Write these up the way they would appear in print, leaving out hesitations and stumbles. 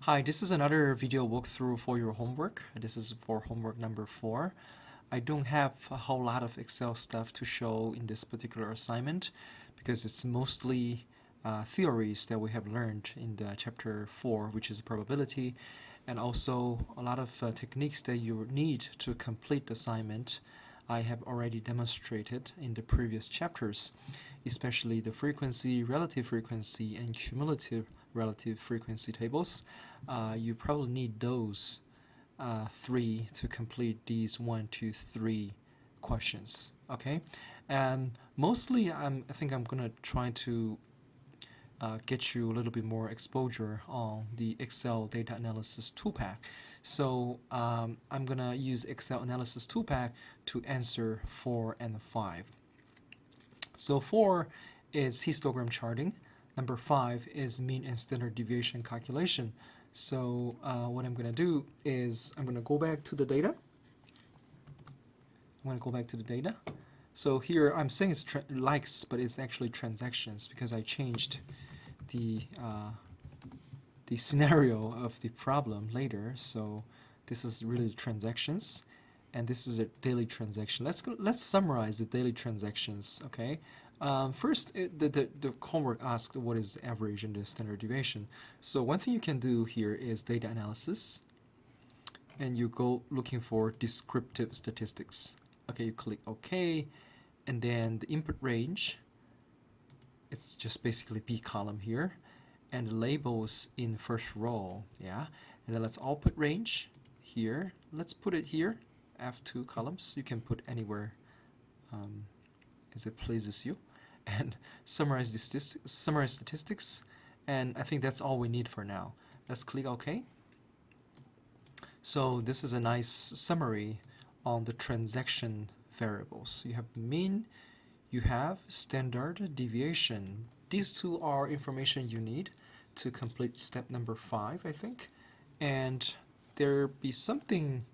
Hi, this is another video walkthrough for your homework. This is for homework number 4. I don't have a whole lot of Excel stuff to show in this particular assignment because it's mostly theories that we have learned in the chapter 4, which is probability, and also a lot of techniques that you need to complete the assignment. I have already demonstrated in the previous chapters, especially the frequency, relative frequency, and cumulative relative frequency tables. You probably need those 3 to complete these 1, 2, 3 questions. Okay, and mostly I think I'm gonna try to get you a little bit more exposure on the Excel data analysis ToolPak. So I'm gonna use Excel analysis ToolPak to answer 4 and 5. So 4 is histogram charting. Number 5 is mean and standard deviation calculation. So what I'm going to do is I'm going to go back to the data. So here I'm saying it's likes, but it's actually transactions because I changed the scenario of the problem later. So this is really transactions, and this is a daily transaction. Let's summarize the daily transactions. Okay. First, the homework asked what is the average and the standard deviation. So one thing you can do here is data analysis, and you go looking for descriptive statistics. Okay, you click OK, and then the input range, it's just basically B column here, and the labels in first row, yeah. And then let's output range here. Let's put it here, F2 columns. You can put anywhere as it pleases you, and summarize statistics, and I think that's all we need for now. Let's click OK. So this is a nice summary on the transaction variables. You have mean, you have standard deviation. These two are information you need to complete step number 5, I think, and there be something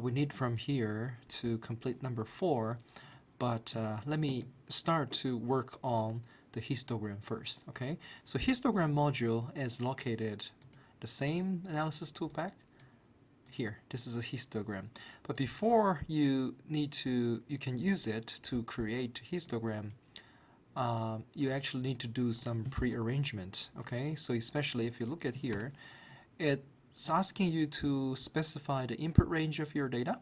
we need from here to complete number 4. But let me start to work on the histogram first, okay? So histogram module is located the same analysis ToolPak here. This is a histogram. But before you can use it to create histogram, you actually need to do some pre-arrangement, okay? So especially if you look at here, it's asking you to specify the input range of your data.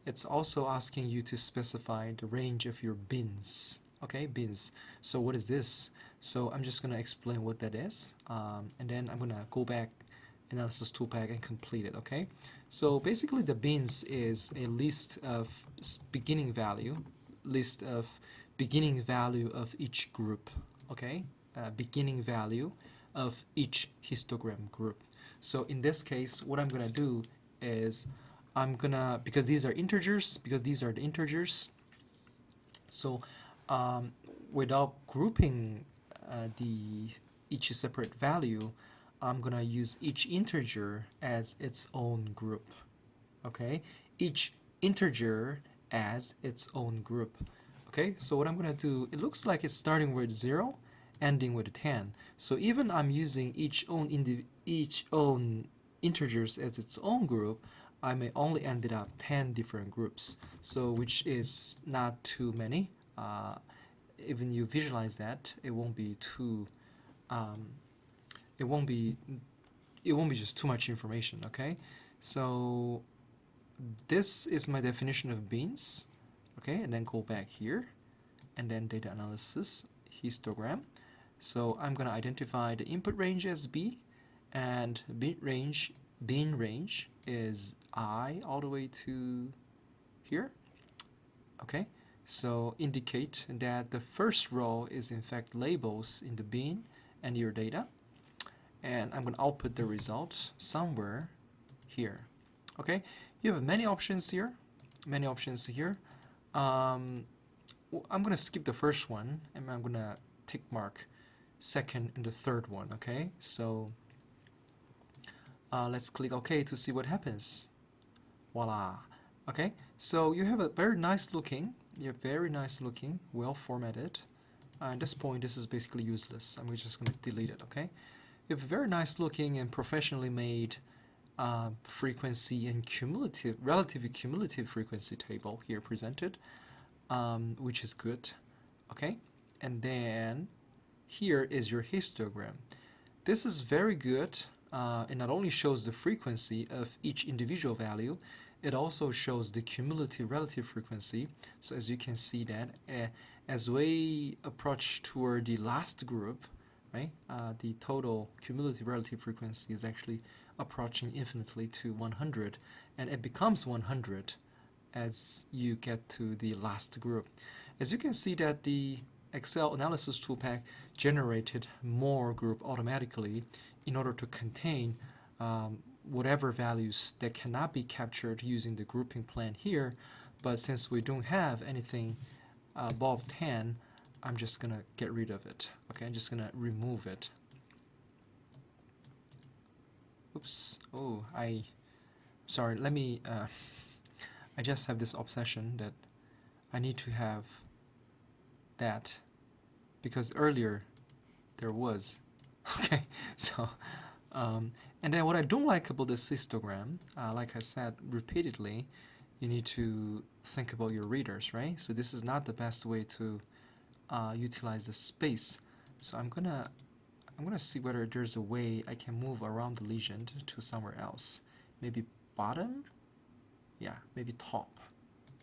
It's also asking you to specify the range of your bins. Okay, bins. So what is this? So I'm just going to explain what that is, and then I'm going to go back analysis ToolPak and complete it. Okay, so basically the bins is a list of beginning value of each group. Okay, beginning value of each histogram group. So in this case, what I'm going to do is because these are the integers, so without grouping each separate value, I'm gonna use each integer as its own group. Okay, each integer as its own group. Okay, so what I'm gonna do, it looks like it's starting with 0, ending with 10. So even I'm using each own integers as its own group, I may only end up 10 different groups, so which is not too many. Even you visualize that, it won't be too it won't be just too much information. Okay, so this is my definition of bins. Okay, and then go back here, and then data analysis histogram. So I'm gonna identify the input range as B, and bin range is I all the way to here. Okay, so indicate that the first row is in fact labels in the bin and your data, and I'm going to output the result somewhere here. Okay, you have many options here. I'm going to skip the first one, and I'm going to tick mark second and the third one. Okay, so let's click OK to see what happens. Voila. Okay, so you have a very nice looking, well formatted. At this point, this is basically useless. I'm just going to delete it. Okay, you have a very nice looking and professionally made frequency and relative cumulative frequency table here presented, which is good. Okay, and then here is your histogram. This is very good. It not only shows the frequency of each individual value, it also shows the cumulative relative frequency. So as you can see that as we approach toward the last group, right, the total cumulative relative frequency is actually approaching infinitely to 100, and it becomes 100 as you get to the last group. As you can see that the Excel analysis ToolPak generated more group automatically in order to contain whatever values that cannot be captured using the grouping plan here. But since we don't have anything above 10, I'm just gonna get rid of it. Okay, I'm just gonna remove it. Oops. Oh, sorry, let me I just have this obsession that I need to have that because earlier there was. Okay, so and then what I don't like about this histogram, like I said repeatedly, you need to think about your readers, right? So this is not the best way to utilize the space. So I'm gonna see whether there's a way I can move around the legend to somewhere else. Maybe bottom? Yeah, maybe top.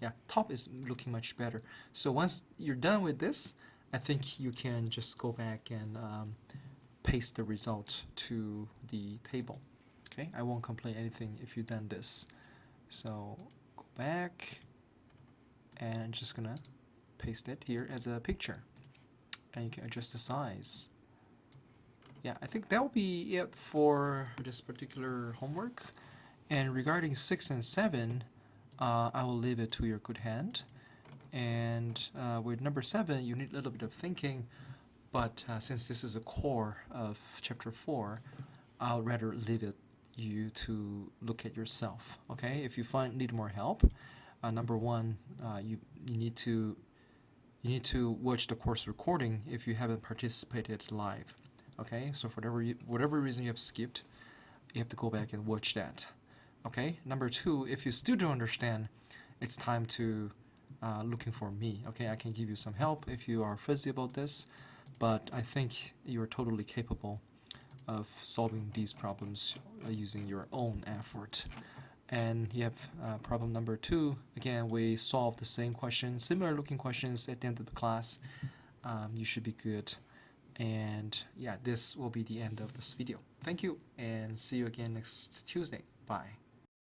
Yeah, top is looking much better. So once you're done with this, I think you can just go back and paste the result to the table. Okay, I won't complain anything if you've done this. So go back and I'm just gonna paste it here as a picture, and you can adjust the size. Yeah, I think that will be it for this particular homework. And regarding 6 and 7, I will leave it to your good hand. And with number 7, you need a little bit of thinking, but since this is a core of chapter 4, I'll rather leave it you to look at yourself. Okay, if you need more help, number 1, you need to watch the course recording if you haven't participated live. Okay, so for whatever reason you have skipped, you have to go back and watch that. Okay, number 2, if you still don't understand, it's time to looking for me. Okay, I can give you some help if you are fuzzy about this, but I think you're totally capable of solving these problems using your own effort. And you have problem number 2. Again, we solved the same question, similar looking questions at the end of the class. You should be good. And yeah, this will be the end of this video. Thank you, and see you again next Tuesday. Bye.